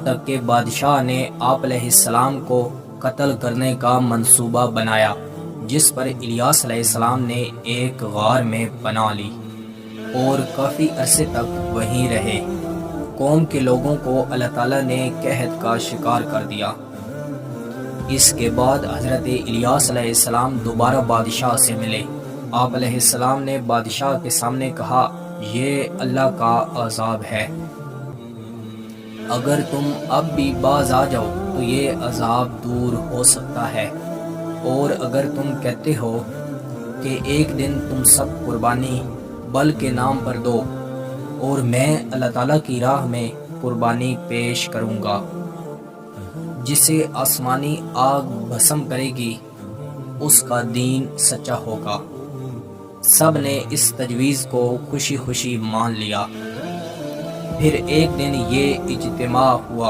تک کہ بادشاہ نے آپ علیہ السلام کو قتل کرنے کا منصوبہ بنایا، جس پر الیاس علیہ السلام نے ایک غار میں پناہ لی اور کافی عرصے تک وہیں رہے۔ قوم کے لوگوں کو اللہ تعالیٰ نے قحط کا شکار کر دیا۔ اس کے بعد حضرت الیاس علیہ السلام دوبارہ بادشاہ سے ملے۔ آپ علیہ السلام نے بادشاہ کے سامنے کہا، یہ اللہ کا عذاب ہے، اگر تم اب بھی باز آ جاؤ تو یہ عذاب دور ہو سکتا ہے، اور اگر تم کہتے ہو کہ ایک دن تم سب قربانی بل کے نام پر دو اور میں اللہ تعالیٰ کی راہ میں قربانی پیش کروں گا جسے آسمانی آگ بھسم کرے گی، اس کا دین سچا ہوگا۔ سب نے اس تجویز کو خوشی خوشی مان لیا۔ پھر ایک دن یہ اجتماع ہوا